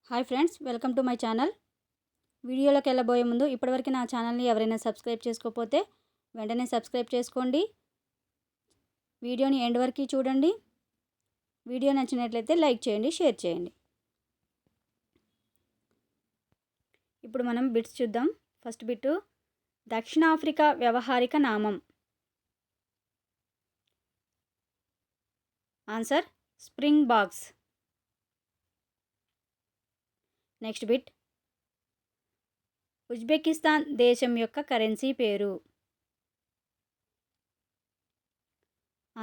Hi friends, welcome to my channel. వీడియోలోకి వెళ్ళబోయే ముందు ఇప్పటివరకు నా ఛానల్ని ఎవరైనా సబ్స్క్రైబ్ చేసుకోకపోతే వెంటనే సబ్స్క్రైబ్ చేసుకోండి. వీడియోని ఎండ్ వరకు చూడండి. వీడియో నచ్చినట్లయితే లైక్ చేయండి, షేర్ చేయండి. ఇప్పుడు మనం బిట్స్ చూద్దాం. ఫస్ట్ బిట్టు, దక్షిణాఫ్రికా వ్యవహారిక నామం. Answer springboks. Next bit, Uzbekistan దేశం యొక్క కరెన్సీ పేరు.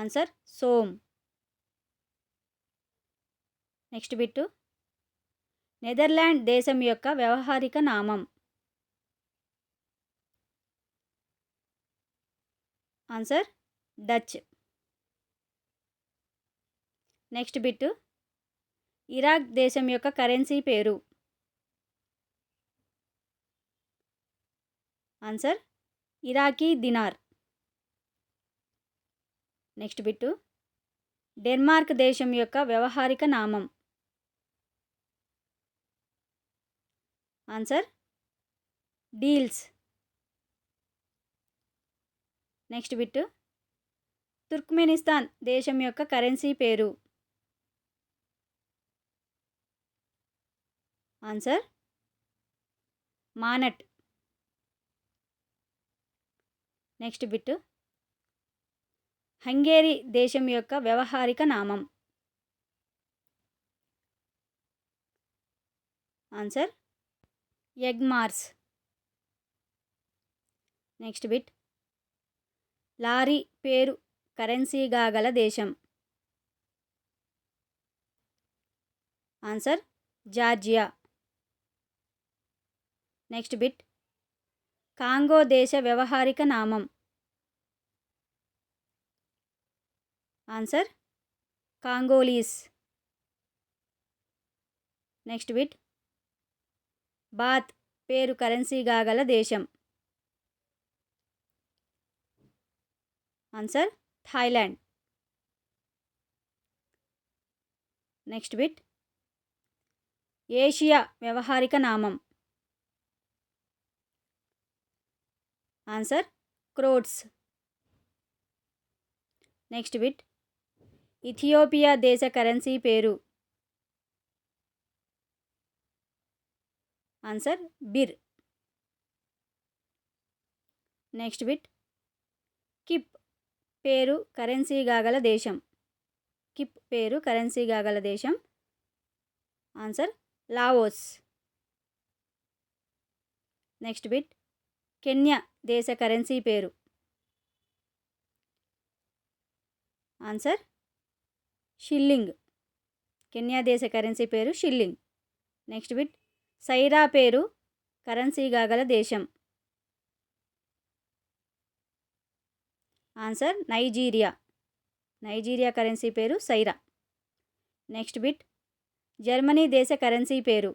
Answer som. Next bit, Netherland దేశం యొక్క వ్యవహారిక నామం. Answer Dutch. Next bit, Iraq దేశం యొక్క కరెన్సీ పేరు. Answer Iraqi dinar. Next bit, Denmark దేశం యొక్క వ్యవహారిక నామం. ఆన్సర్ డీల్స్. నెక్స్ట్ బిట్టు, తుర్క్మెనిస్తాన్ దేశం యొక్క కరెన్సీ పేరు. Answer manat. Next bit, Hungary దేశం యొక్క వ్యవహారిక నామం. ఆన్సర్ ఎగ్మార్స్. నెక్స్ట్ బిట్, లారీ పేరు కరెన్సీగా గల దేశం. Answer Georgia. Next bit, Congo దేశ వ్యవహారిక నామం. Answer Congolese. Next bit, baht పేరు కరెన్సీగా గల దేశం. Answer Thailand. Next bit, Asia వ్యవహారిక నామం. Answer Croats. Next bit, Ethiopia దేశ కరెన్సీ పేరు. Answer birr. Next bit, kip పేరు కరెన్సీగా గల దేశం. కిప్ పేరు కరెన్సీగా గల దేశం. Answer Laos. Next bit, Kenya దేశ కరెన్సీ పేరు. Answer shilling. కెన్యా దేశ కరెన్సీ పేరు షిల్లింగ్. నెక్స్ట్ బిట్, సైరా పేరు కరెన్సీగా గల దేశం. Answer Nigeria. నైజీరియా కరెన్సీ పేరు సైరా. నెక్స్ట్ బిట్, జర్మనీ దేశ కరెన్సీ పేరు.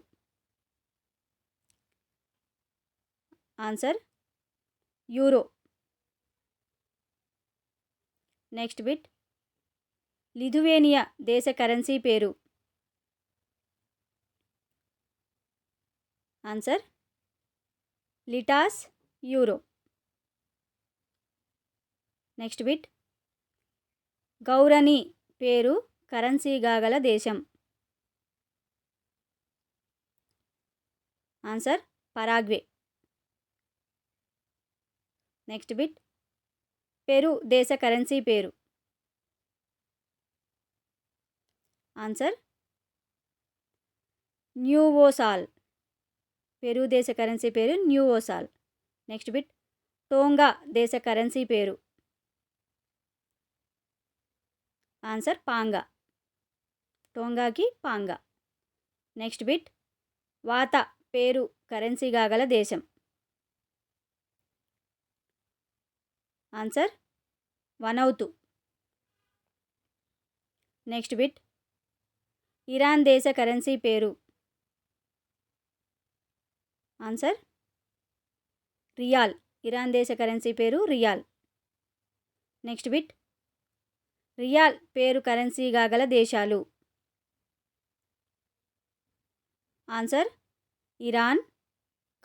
Answer euro. Next bit, Lithuania దేశ కరెన్సీ పేరు. Answer litas euro. Next bit, guarani పేరు కరెన్సీగా గల దేశం. Answer Paraguay. Next bit, Peru దేశ కరెన్సీ పేరు. Answer nuevo sol. పెరు దేశ కరెన్సీ పేరు న్యూవోసాల్. నెక్స్ట్ బిట్, టోంగా దేశ కరెన్సీ పేరు. Answer pa'anga. టోంగాకి పాంగా. నెక్స్ట్ బిట్, వాత పేరు కరెన్సీగా గల దేశం. Answer Vanuatu. Next bit, Iran దేశ కరెన్సీ పేరు. Answer rial. ఇరాన్ దేశ కరెన్సీ పేరు రియాల్. నెక్స్ట్ బిట్, రియాల్ పేరు కరెన్సీగా గల దేశాలు. Answer Iran,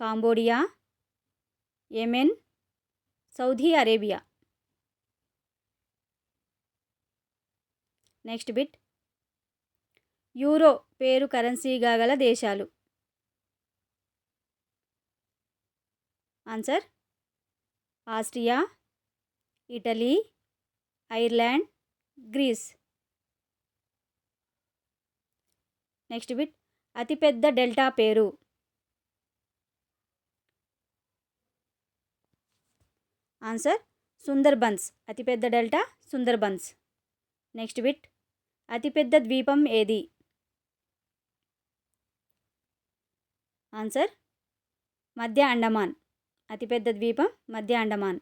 Cambodia, Yemen, Saudi Arabia. Next bit. Euro పేరు కరెన్సీగా గల దేశాలు. Answer Austria, Italy, Ireland, Greece. Next bit. అతిపెద్ద డెల్టా పేరు. ఆన్సర్ సుందర్బన్స్. అతిపెద్ద డెల్టా సుందర్బన్స్. Next bit. అతిపెద్ద ద్వీపం ఏది? ఆన్సర్ మధ్య అండమాన్. అతిపెద్ద ద్వీపం మధ్య అండమాన్.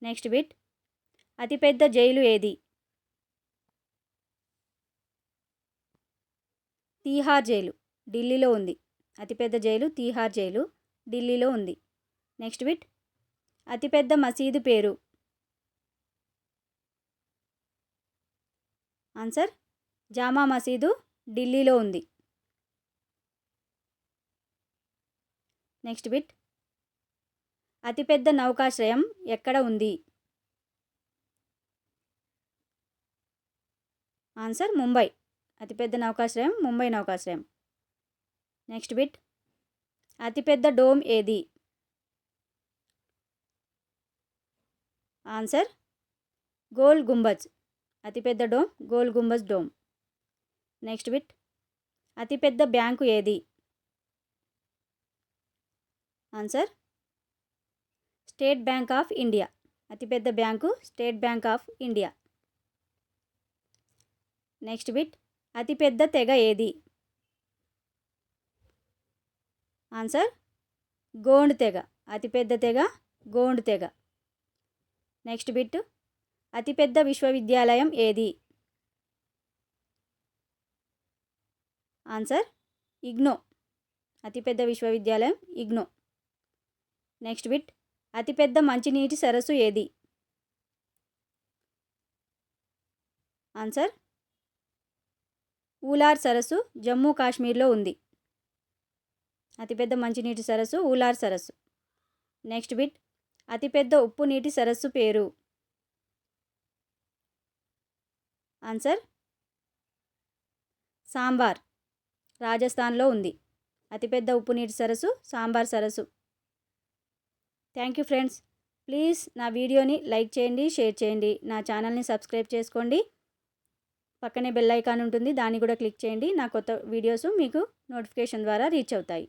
Next bit. అతిపెద్ద జైలు ఏది? తీహార్ జైలు, ఢిల్లీలో ఉంది. అతిపెద్ద జైలు తీహార్ జైలు, ఢిల్లీలో ఉంది. Next bit. అతిపెద్ద మసీదు పేరు. ఆన్సర్ జామా మసీదు, ఢిల్లీలో ఉంది. Next bit. అతిపెద్ద నౌకాశ్రయం ఎక్కడ ఉంది? ఆన్సర్ ముంబై. అతిపెద్ద నౌకాశ్రయం ముంబై నౌకాశ్రయం. Next bit. అతిపెద్ద డోమ్ ఏది? ఆన్సర్ గోల్ గుంబజ్. అతిపెద్ద dome Gol Gumbaz dome. Next bit. అతిపెద్ద బ్యాంకు ఏది? Answer State Bank of India. అతిపెద్ద bank State Bank of India. Next bit. అతిపెద్ద తెగ ఏది? ఆన్సర్ గోండ్ తెగ. అతిపెద్ద తెగ గోండ్ తెగ. Next bit. అతిపెద్ద విశ్వవిద్యాలయం ఏది? ఆన్సర్ ఇగ్నో. అతిపెద్ద విశ్వవిద్యాలయం ఇగ్నో. Next bit. అతిపెద్ద మంచినీటి సరస్సు ఏది? ఆన్సర్ ఊలార్ సరస్సు, జమ్మూ కాశ్మీర్లో ఉంది. అతిపెద్ద మంచినీటి సరస్సు ఊలార్ సరస్సు. Next bit. అతిపెద్ద ఉప్పు నీటి సరస్సు పేరు. ఆన్సర్ సాంబార్, రాజస్థాన్లో ఉంది. అతిపెద్ద ఉప్పు నీటి సరస్సు సాంబార్ సరస్సు. Thank you friends. ప్లీజ్ నా వీడియోని లైక్ చేయండి, షేర్ చేయండి. నా ఛానల్ని సబ్స్క్రైబ్ చేసుకోండి. పక్కనే బెల్ ఐకాన్ ఉంటుంది, దాన్ని కూడా క్లిక్ చేయండి. నా కొత్త వీడియోస్ మీకు నోటిఫికేషన్ ద్వారా రీచ్ అవుతాయి.